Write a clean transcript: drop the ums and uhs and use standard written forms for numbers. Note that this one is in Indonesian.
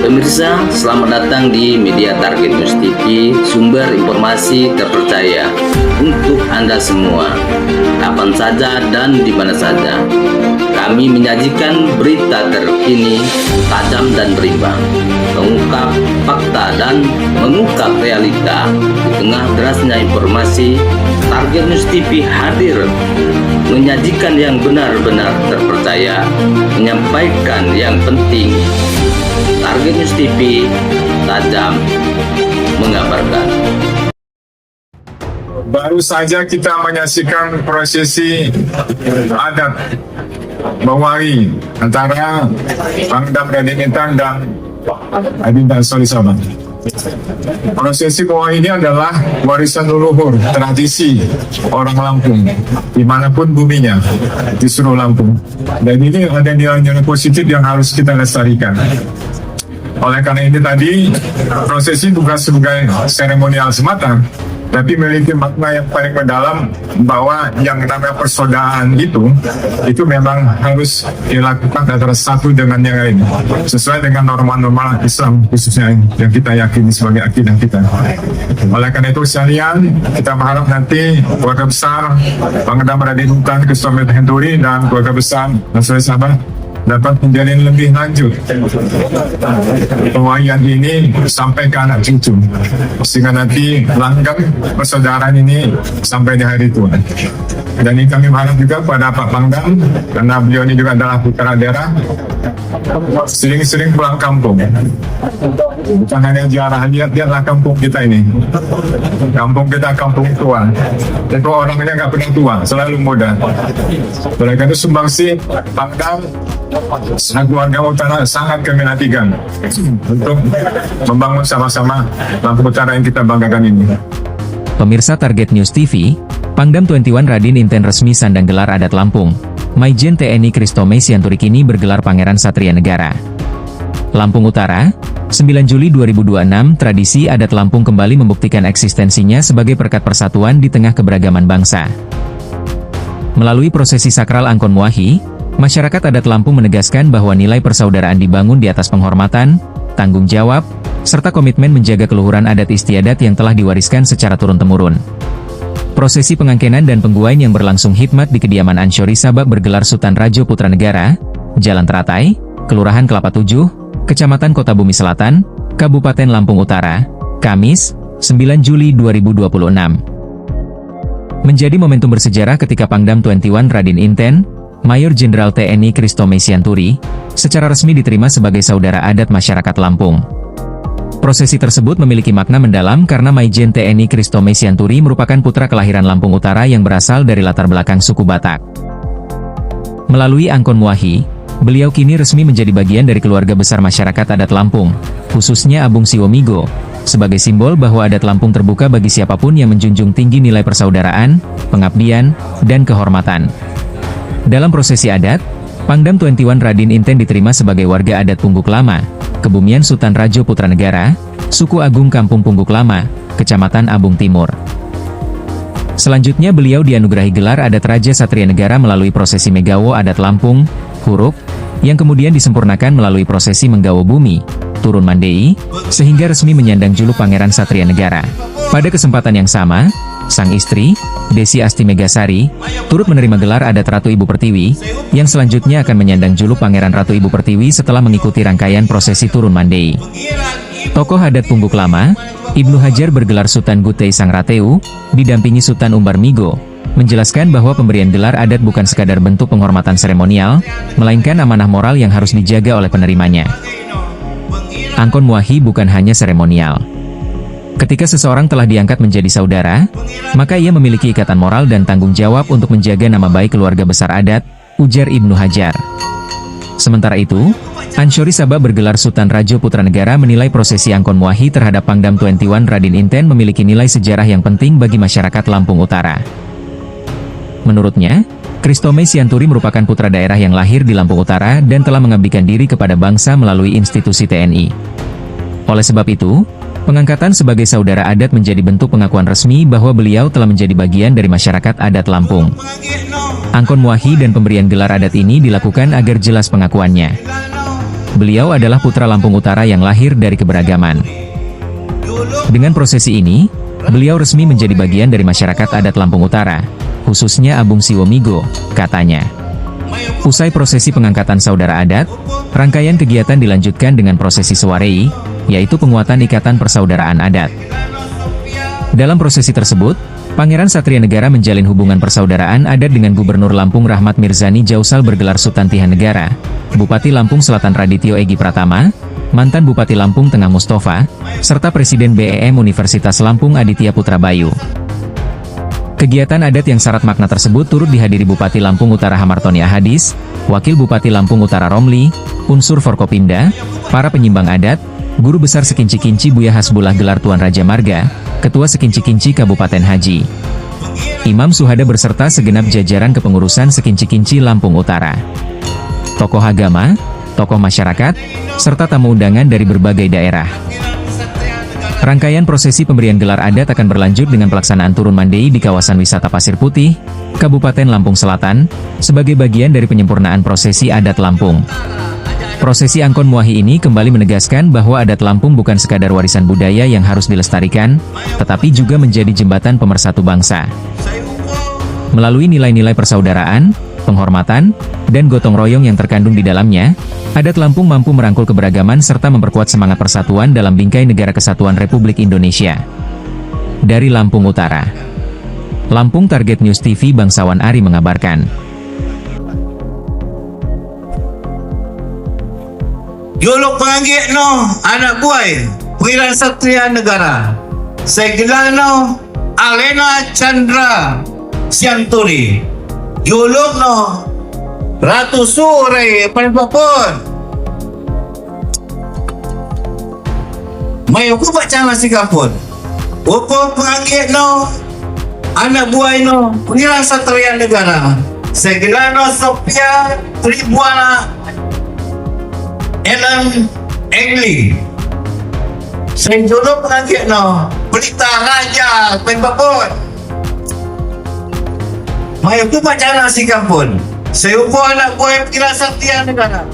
Pemirsa, selamat datang di Media Target News TV, sumber informasi terpercaya untuk Anda semua, kapan saja dan di mana saja. Kami menyajikan berita terkini, tajam dan berimbang, mengungkap fakta dan mengungkap realita. Di tengah derasnya informasi, Target News TV hadir menyajikan yang benar-benar terpercaya, menyampaikan yang penting. Target News TV, tajam mengabarkan. Baru saja kita menyaksikan prosesi adat Bawari antara Pangdam Raden Inten dan Adinda Solisaba. Prosesi Bawari ini adalah warisan leluhur, tradisi orang Lampung, dimanapun buminya, di seluruh Lampung. Dan ini ada nilai-nilai positif yang harus kita lestarikan. Oleh karena ini tadi, prosesi bukan sebagai seremonial semata, tapi memiliki makna yang paling mendalam bahwa yang namanya persaudaraan itu memang harus dilakukan antara satu dengan yang lain, sesuai dengan norma-norma Islam khususnya yang kita yakini sebagai akidah kita. Oleh karena itu sekalian, kita berharap nanti keluarga besar Pangdam Raden Inten Kristomer Henturi dan keluarga besar Nasrul Sabah dapat menjalin lebih lanjut pewayan ini sampai ke anak cucu, sehingga nanti langgeng persaudaraan ini sampai di hari tua. Dan ini kami berharap juga pada Pak Pangdam, karena beliau ini juga adalah putra daerah, sering-sering pulang kampung. Bukan hanya ziarah, lihatlah kampung kita ini. Kampung kita kampung tua. Itu orangnya nggak pernah tua, selalu muda. Oleh karena itu sumbangsi Pangdam keluarga utara sangat kami nantikan untuk membangun sama-sama Lampung Utara yang kita banggakan ini. Pemirsa Target News TV, Pangdam 21 Raden Inten resmi sandang gelar adat Lampung. Maijen TNI Kristome Sianturi kini bergelar Pangeran Satria Negara. Lampung Utara, 9 Juli 2026, tradisi adat Lampung kembali membuktikan eksistensinya sebagai perekat persatuan di tengah keberagaman bangsa. Melalui prosesi sakral Angkon Muahi, masyarakat adat Lampung menegaskan bahwa nilai persaudaraan dibangun di atas penghormatan, tanggung jawab, serta komitmen menjaga keluhuran adat istiadat yang telah diwariskan secara turun-temurun. Prosesi pengangkenan dan pengguain yang berlangsung hikmat di kediaman Ansyori Sabak bergelar Sultan Rajo Putra Negara, Jalan Teratai, Kelurahan Kelapa 7, Kecamatan Kota Bumi Selatan, Kabupaten Lampung Utara, Kamis, 9 Juli 2026. Menjadi momentum bersejarah ketika Pangdam 21 Raden Inten, Mayor Jenderal TNI Kristome Sianturi, secara resmi diterima sebagai saudara adat masyarakat Lampung. Prosesi tersebut memiliki makna mendalam karena Maijen TNI Kristome Sianturi merupakan putra kelahiran Lampung Utara yang berasal dari latar belakang suku Batak. Melalui Angkon Muahi, beliau kini resmi menjadi bagian dari keluarga besar masyarakat adat Lampung, khususnya Abung Siwomigo, sebagai simbol bahwa adat Lampung terbuka bagi siapapun yang menjunjung tinggi nilai persaudaraan, pengabdian, dan kehormatan. Dalam prosesi adat, Pangdam 21 Raden Inten diterima sebagai warga adat Pungguk Lama, Kebumian Sultan Rajo Putra Negara, Suku Agung Kampung Pungguk Lama, Kecamatan Abung Timur. Selanjutnya beliau dianugerahi gelar adat Raja Satria Negara melalui prosesi Megawo adat Lampung, Huruk, yang kemudian disempurnakan melalui prosesi Menggawo Bumi, Turun Mandei, sehingga resmi menyandang juluk Pangeran Satria Negara. Pada kesempatan yang sama, sang istri, Desi Asti Megasari, turut menerima gelar adat Ratu Ibu Pertiwi, yang selanjutnya akan menyandang juluk Pangeran Ratu Ibu Pertiwi setelah mengikuti rangkaian prosesi Turun Mandei. Tokoh adat Pungguk Lama, Ibnu Hajar bergelar Sultan Gutei Sang Rateu, didampingi Sultan Umbar Migo, menjelaskan bahwa pemberian gelar adat bukan sekadar bentuk penghormatan seremonial, melainkan amanah moral yang harus dijaga oleh penerimanya. Angkon Muahi bukan hanya seremonial. Ketika seseorang telah diangkat menjadi saudara, maka ia memiliki ikatan moral dan tanggung jawab untuk menjaga nama baik keluarga besar adat, ujar Ibnu Hajar. Sementara itu, Ansyori Sabak bergelar Sultan Rajo Putra Negara menilai prosesi Angkon Muahi terhadap Pangdam 21 Raden Inten memiliki nilai sejarah yang penting bagi masyarakat Lampung Utara. Menurutnya, Kristome Sianturi merupakan putra daerah yang lahir di Lampung Utara dan telah mengabdikan diri kepada bangsa melalui institusi TNI. Oleh sebab itu, Pengangkatan sebagai saudara adat menjadi bentuk pengakuan resmi bahwa beliau telah menjadi bagian dari masyarakat adat Lampung. Angkon Muahi dan pemberian gelar adat ini dilakukan agar jelas pengakuannya. Beliau adalah putra Lampung Utara yang lahir dari keberagaman. Dengan prosesi ini, beliau resmi menjadi bagian dari masyarakat adat Lampung Utara, khususnya Abung Siwomigo, katanya. Usai prosesi pengangkatan saudara adat, rangkaian kegiatan dilanjutkan dengan prosesi Sewarei, yaitu penguatan ikatan persaudaraan adat. Dalam prosesi tersebut, Pangeran Satria Negara menjalin hubungan persaudaraan adat dengan Gubernur Lampung Rahmat Mirzani Jausal bergelar Sultan Negara, Bupati Lampung Selatan Radityo Egi Pratama, mantan Bupati Lampung Tengah Mustafa, serta Presiden BEM Universitas Lampung Aditya Putra Bayu. Kegiatan adat yang syarat makna tersebut turut dihadiri Bupati Lampung Utara Hamartoni Ahadis, Wakil Bupati Lampung Utara Romli, unsur Forkopimda, para penyimbang adat, Guru Besar Sekinci-Kinci Buya Hasbullah Gelar Tuan Raja Marga, Ketua Sekinci-Kinci Kabupaten Haji, Imam Suhada beserta segenap jajaran kepengurusan Sekinci-Kinci Lampung Utara, tokoh agama, tokoh masyarakat, serta tamu undangan dari berbagai daerah. Rangkaian prosesi pemberian gelar adat akan berlanjut dengan pelaksanaan turun mandei di kawasan wisata Pasir Putih, Kabupaten Lampung Selatan, sebagai bagian dari penyempurnaan prosesi adat Lampung. Prosesi Angkon Muahi ini kembali menegaskan bahwa adat Lampung bukan sekadar warisan budaya yang harus dilestarikan, tetapi juga menjadi jembatan pemersatu bangsa. Melalui nilai-nilai persaudaraan, penghormatan, dan gotong royong yang terkandung di dalamnya, adat Lampung mampu merangkul keberagaman serta memperkuat semangat persatuan dalam bingkai Negara Kesatuan Republik Indonesia. Dari Lampung Utara, Lampung Target News TV Bangsawan Ari mengabarkan. Yulok panggil no, anak buai, Wiran Satria Negara. Segelano, Alena Chandra Sianturi. Yulok no, Ratu Sore Panpapon. May upo pa cang si kapon. Upo panggil no, anak buai no, Wiran Satria Negara. Segelano Sophia Tribuana Ellen Engli. Saya jodoh pengajian no. Pelita Raja Penpapon. Mayo tu macam nasi kampun. Saya upo anak buah Wiran Satria Negara.